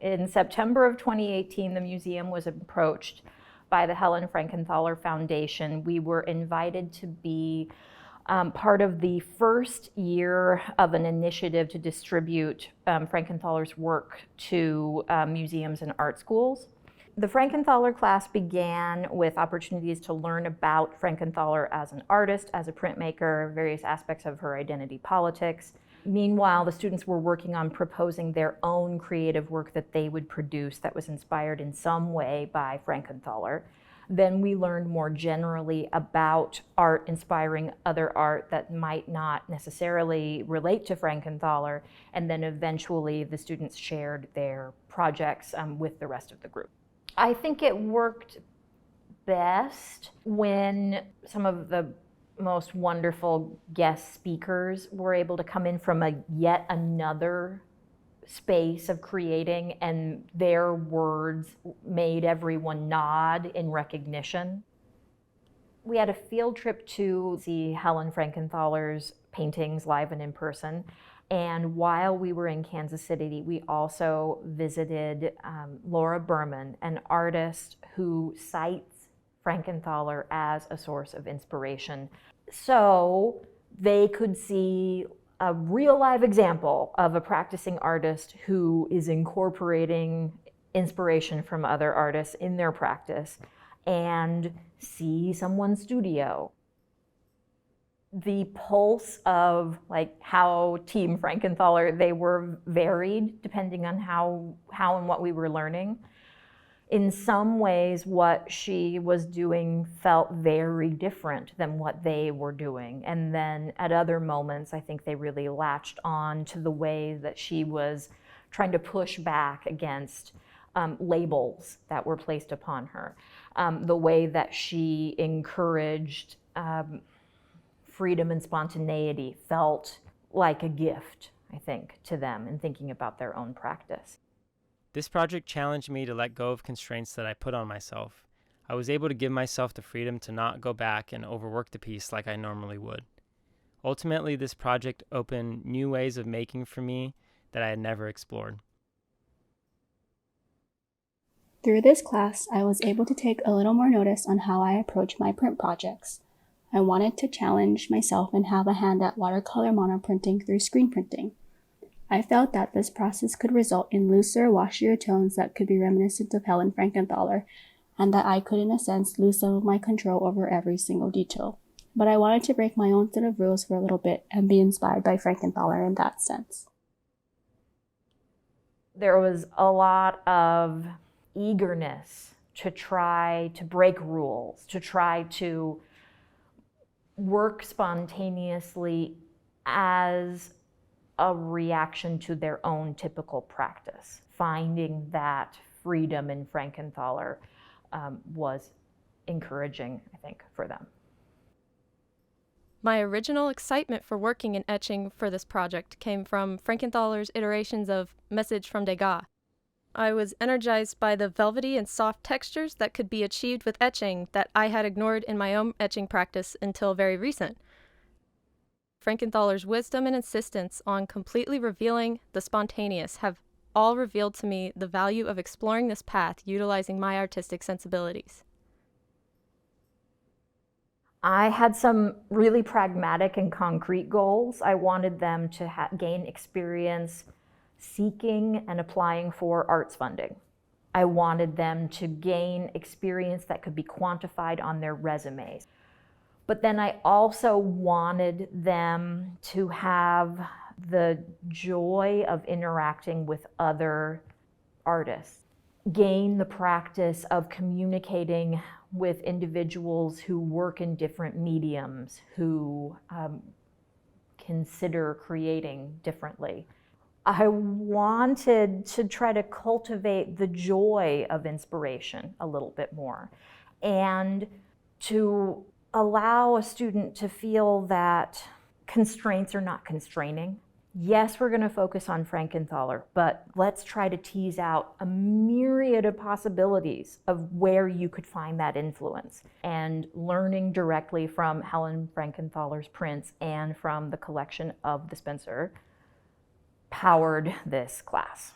In September of 2018, the museum was approached by the Helen Frankenthaler Foundation. We were invited to be part of the first year of an initiative to distribute Frankenthaler's work to museums and art schools. The Frankenthaler class began with opportunities to learn about Frankenthaler as an artist, as a printmaker, various aspects of her identity politics. Meanwhile, the students were working on proposing their own creative work that they would produce that was inspired in some way by Frankenthaler. Then we learned more generally about art inspiring other art that might not necessarily relate to Frankenthaler, and then eventually the students shared their projects with the rest of the group. I think it worked best when some of the most wonderful guest speakers were able to come in from yet another space of creating, and their words made everyone nod in recognition. We had a field trip to see Helen Frankenthaler's paintings live and in person. And while we were in Kansas City, we also visited Laura Berman, an artist who cites Frankenthaler as a source of inspiration. So they could see a real live example of a practicing artist who is incorporating inspiration from other artists in their practice, and see someone's studio. The pulse of how Team Frankenthaler, they were varied depending on how and what we were learning. In some ways, what she was doing felt very different than what they were doing. And then at other moments, I think they really latched on to the way that she was trying to push back against labels that were placed upon her. The way that she encouraged freedom and spontaneity felt like a gift, I think, to them in thinking about their own practice. This project challenged me to let go of constraints that I put on myself. I was able to give myself the freedom to not go back and overwork the piece like I normally would. Ultimately, this project opened new ways of making for me that I had never explored. Through this class, I was able to take a little more notice on how I approach my print projects. I wanted to challenge myself and have a hand at watercolor monoprinting through screen printing. I felt that this process could result in looser, washier tones that could be reminiscent of Helen Frankenthaler, and that I could, in a sense, lose some of my control over every single detail. But I wanted to break my own set of rules for a little bit and be inspired by Frankenthaler in that sense. There was a lot of eagerness to try to break rules, to try to work spontaneously as a reaction to their own typical practice. Finding that freedom in Frankenthaler was encouraging, I think, for them. My original excitement for working in etching for this project came from Frankenthaler's iterations of Message from Degas. I was energized by the velvety and soft textures that could be achieved with etching that I had ignored in my own etching practice until very recent. Frankenthaler's wisdom and insistence on completely revealing the spontaneous have all revealed to me the value of exploring this path utilizing my artistic sensibilities. I had some really pragmatic and concrete goals. I wanted them to gain experience seeking and applying for arts funding. I wanted them to gain experience that could be quantified on their resumes. But then I also wanted them to have the joy of interacting with other artists, gain the practice of communicating with individuals who work in different mediums, who consider creating differently. I wanted to try to cultivate the joy of inspiration a little bit more, and to allow a student to feel that constraints are not constraining. Yes, we're going to focus on Frankenthaler, but let's try to tease out a myriad of possibilities of where you could find that influence. And learning directly from Helen Frankenthaler's prints and from the collection of the Spencer powered this class.